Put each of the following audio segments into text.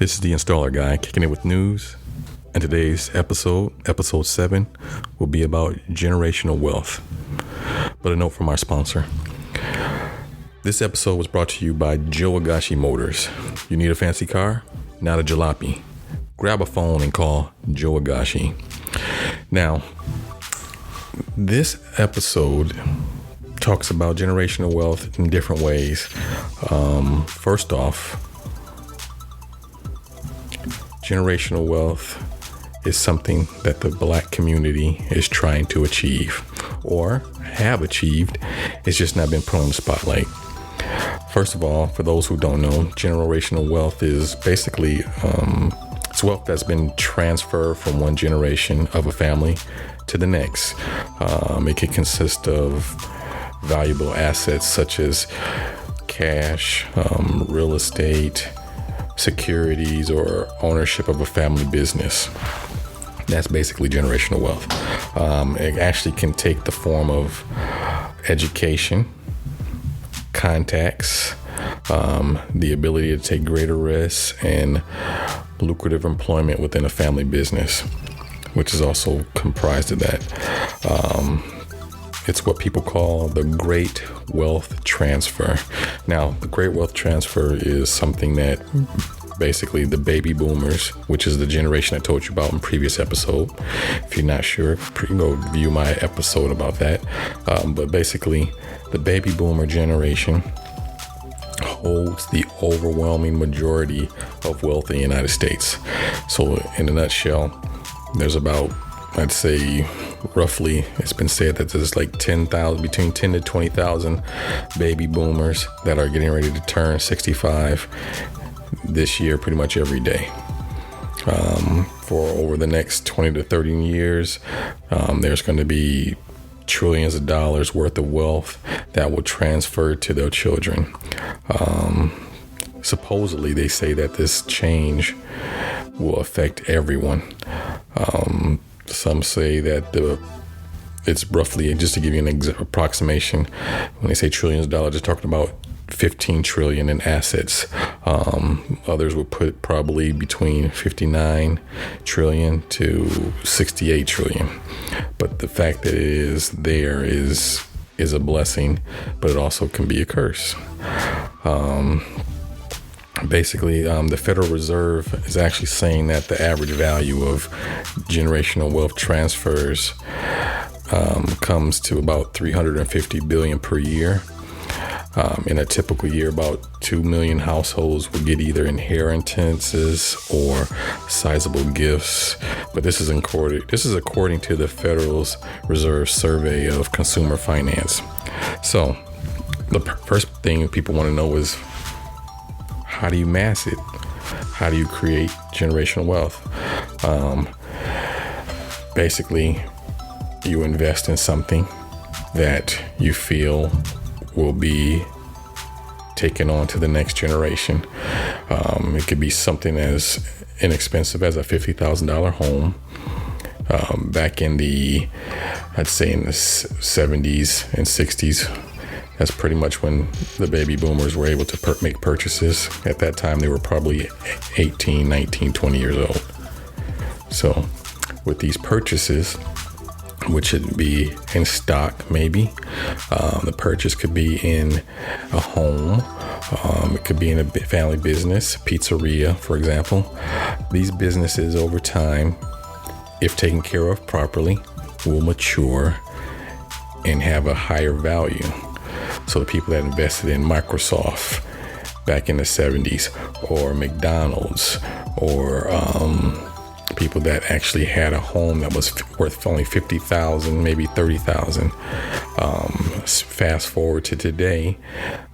This is the Installer Guy kicking it with news. And today's episode 7, will be about generational wealth. But a note from our sponsor. This episode was brought to you by Joe Agashi Motors. You need a fancy car? Not a jalopy. Grab a phone and call Joe Agashi. Now, this episode talks about generational wealth in different ways. First off, generational wealth is something that the Black community is trying to achieve or have achieved. It's just not been put on the spotlight. First of all, for those who don't know, generational wealth is basically it's wealth that's been transferred from one generation of a family to the next. It can consist of valuable assets such as cash, real estate, securities, or ownership of a family business. That's basically generational wealth. It actually can take the form of education, contacts, the ability to take greater risks, and lucrative employment within a family business, which is also comprised of that. It's what people call the Great Wealth Transfer. Now, the Great Wealth Transfer is something that basically the baby boomers, which is the generation I told you about in previous episode. If you're not sure, go view my episode about that. But basically, the baby boomer generation holds the overwhelming majority of wealth in the United States. So in a nutshell, there's about, I'd say, roughly, it's been said that there's like 10,000, between 10 to 20,000 baby boomers that are getting ready to turn 65 this year, pretty much every day. For over the next 20 to 30 years, there's going to be trillions of dollars worth of wealth that will transfer to their children. Supposedly, they say that this change will affect everyone. Some say that it's roughly, just to give you an approximation, when they say trillions of dollars, they're talking about 15 trillion in assets. Others would put probably between 59 trillion to 68 trillion. But the fact that it is there is a blessing, but it also can be a curse. Basically, the Federal Reserve is actually saying that the average value of generational wealth transfers comes to about 350 billion per year. In a typical year, about 2 million households will get either inheritances or sizable gifts. But this is according to the Federal Reserve Survey of Consumer Finance. So the first thing people want to know is, how do you mass it? How do you create generational wealth? Basically, you invest in something that you feel will be taken on to the next generation. It could be something as inexpensive as a $50,000 home. Back in I'd say in the 70s and 60s, that's pretty much when the baby boomers were able to make purchases. At that time, they were probably 18, 19, 20 years old. So with these purchases, which should be in stock, maybe. The purchase could be in a home. It could be in a family business, pizzeria, for example. These businesses over time, if taken care of properly, will mature and have a higher value. So the people that invested in Microsoft back in the 70s, or McDonald's, or people that actually had a home that was worth only $50,000, maybe $30,000. Fast forward to today,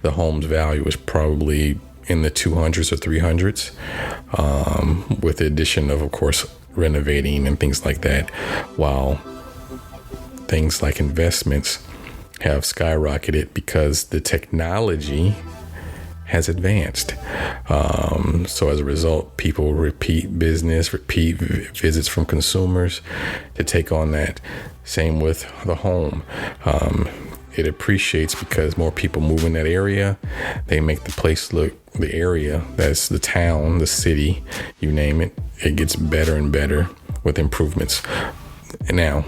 the home's value is probably in the 200s or 300s, with the addition of course, renovating and things like that. While things like investments have skyrocketed because the technology has advanced. So as a result, people repeat visits from consumers to take on that. Same with the home. it appreciates because more people move in that area. They make the place look, the area, that's the town, the city, you name it, it gets better and better with improvements. And now,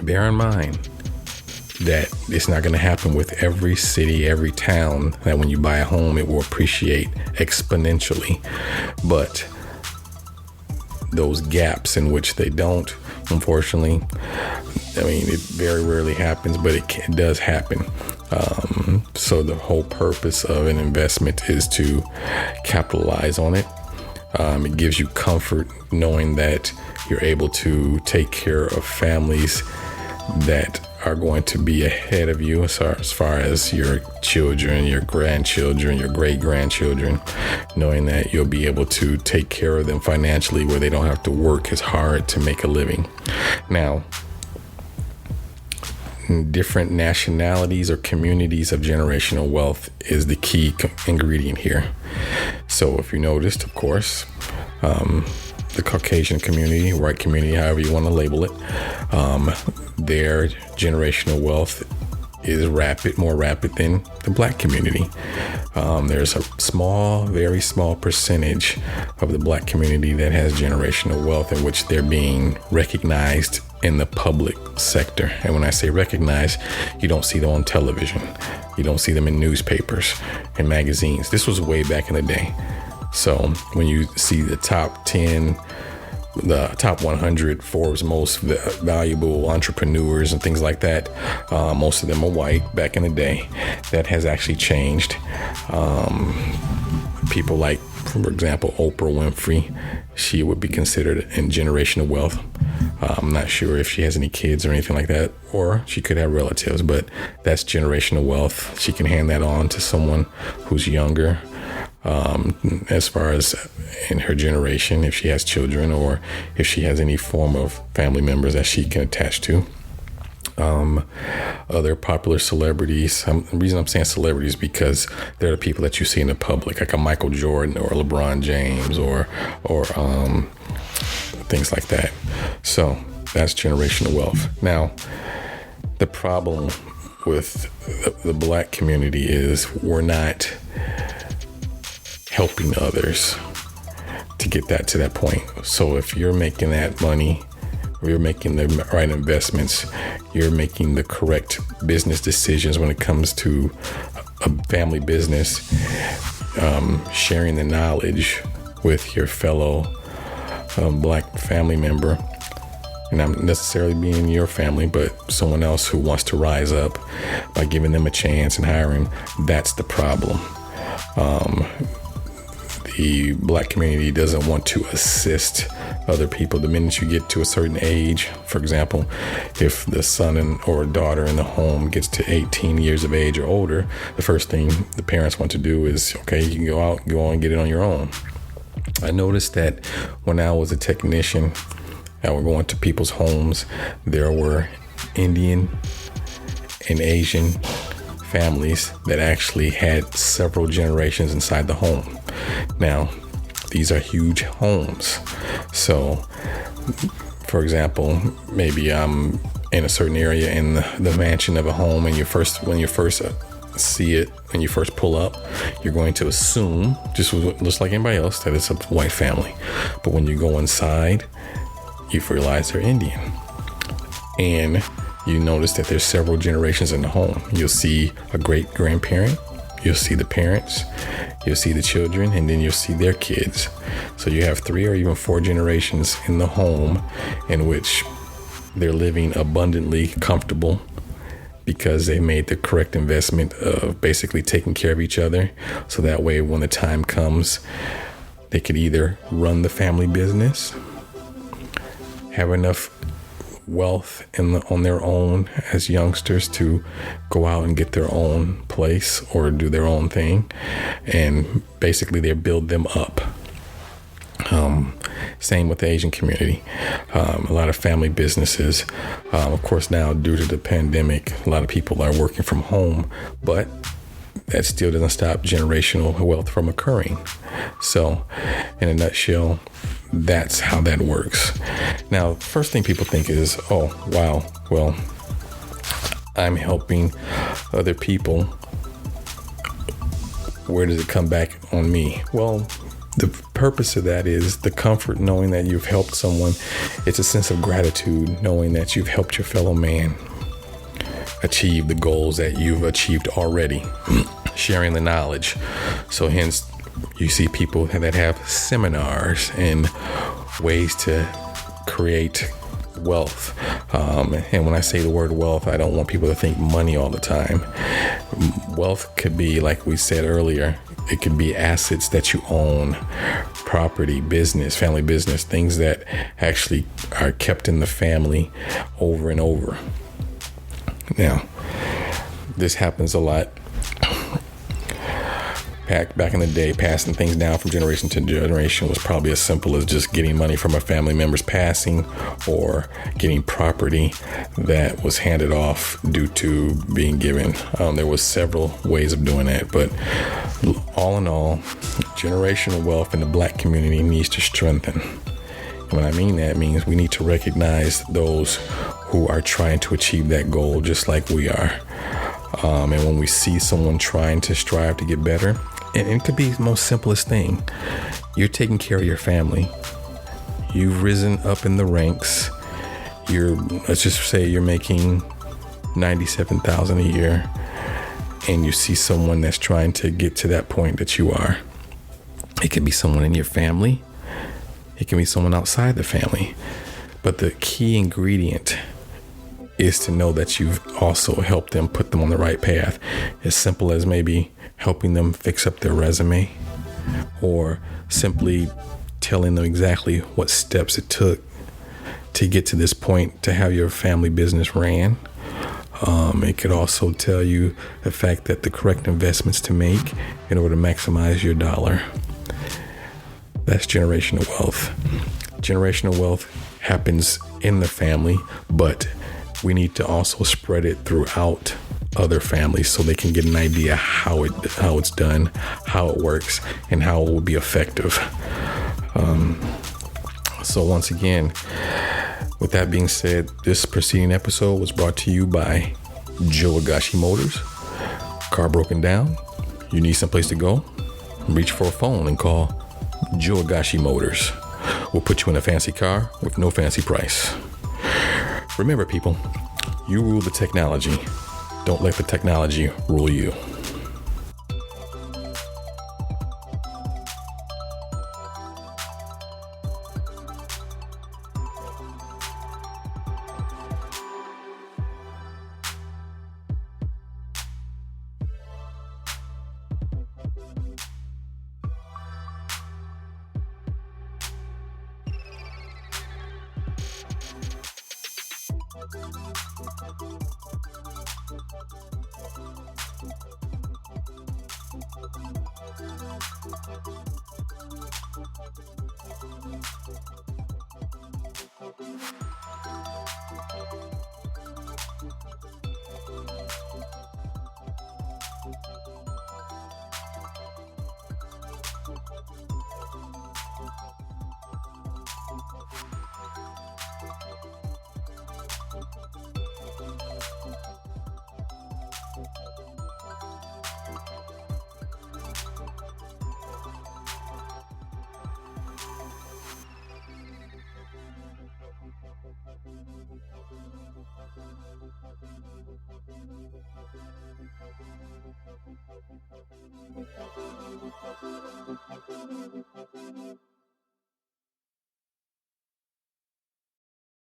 bear in mind that it's not going to happen with every city, every town, that when you buy a home, it will appreciate exponentially. But those gaps in which they don't, unfortunately, I mean, it very rarely happens, but it does happen. So the whole purpose of an investment is to capitalize on it. It gives you comfort knowing that you're able to take care of families that are going to be ahead of you as far as your children, your grandchildren, your great-grandchildren, knowing that you'll be able to take care of them financially where they don't have to work as hard to make a living. Now, different nationalities or communities of generational wealth is the key ingredient here. So if you noticed, of course, the Caucasian community, white community, however you want to label it, their generational wealth is more rapid than the Black community. There's a very small percentage of the Black community that has generational wealth in which they're being recognized in the public sector. And when I say recognized, you don't see them on television. You don't see them in newspapers and magazines. This was way back in the day. So when you see the top 10, the top 100 Forbes most valuable entrepreneurs and things like that, most of them are white back in the day. That has actually changed. People like, for example, Oprah Winfrey, she would be considered in generational wealth. I'm not sure if she has any kids or anything like that, or she could have relatives, but that's generational wealth. She can hand that on to someone who's younger, as far as in her generation, if she has children or if she has any form of family members that she can attach to. Other popular celebrities, the reason I'm saying celebrities is because they're the people that you see in the public, like a Michael Jordan or LeBron James or things like that. So that's generational wealth. Now, the problem with the Black community is we're not helping others to get that to that point. So if you're making that money, or you're making the right investments, you're making the correct business decisions when it comes to a family business, sharing the knowledge with your fellow Black family member, and not necessarily being your family, but someone else who wants to rise up, by giving them a chance and hiring, that's the problem. The Black community doesn't want to assist other people. The minute you get to a certain age, for example, if the son or daughter in the home gets to 18 years of age or older, the first thing the parents want to do is, okay, you can go out and get it on your own. I noticed that when I was a technician and we're going to people's homes, there were Indian and Asian families that actually had several generations inside the home. Now, these are huge homes. So, for example, maybe I'm in a certain area in the mansion of a home, and when you first see it, when you first pull up, you're going to assume, just like anybody else, that it's a white family. But when you go inside, you realize they're Indian. And you notice that there's several generations in the home. You'll see a great grandparent, you'll see the parents, you'll see the children, and then you'll see their kids. So you have 3 or even 4 generations in the home in which they're living abundantly comfortable because they made the correct investment of basically taking care of each other. So that way, when the time comes, they could either run the family business, have enough wealth on their own as youngsters to go out and get their own place or do their own thing, and basically they build them up. Same with the Asian community. A lot of family businesses. Of course, now due to the pandemic, a lot of people are working from home, but that still doesn't stop generational wealth from occurring. So in a nutshell, that's how that works. Now, first thing people think is, oh, wow, well, I'm helping other people, where does it come back on me? Well, the purpose of that is the comfort knowing that you've helped someone. It's a sense of gratitude knowing that you've helped your fellow man achieve the goals that you've achieved already, sharing the knowledge. So hence you see people that have seminars and ways to create wealth. And when I say the word wealth, I don't want people to think money all the time. Wealth could be, like we said earlier, it could be assets that you own, property, business, family business, things that actually are kept in the family over and over. Now, this happens a lot. Back in the day, passing things down from generation to generation was probably as simple as just getting money from a family member's passing or getting property that was handed off due to being given. There was several ways of doing that, but all in all, generational wealth in the Black community needs to strengthen. And when I mean that, it means we need to recognize those who are trying to achieve that goal just like we are. And when we see someone trying to strive to get better, and it could be the most simplest thing. You're taking care of your family. You've risen up in the ranks. Let's just say you're making $97,000 a year, and you see someone that's trying to get to that point that you are. It could be someone in your family. It can be someone outside the family. But the key ingredient is to know that you've also helped them, put them on the right path. As simple as maybe helping them fix up their resume, or simply telling them exactly what steps it took to get to this point to have your family business ran. It could also tell you the fact that the correct investments to make in order to maximize your dollar. That's generational wealth. Generational wealth happens in the family, but we need to also spread it throughout other families so they can get an idea how it's done, how it works, and how it will be effective. So once again, with that being said, this preceding episode was brought to you by Joe Agashi Motors. Car broken down, you need someplace to go, reach for a phone and call Joe Agashi Motors. We'll put you in a fancy car with no fancy price. Remember, people, you rule the technology. Don't let the technology rule you.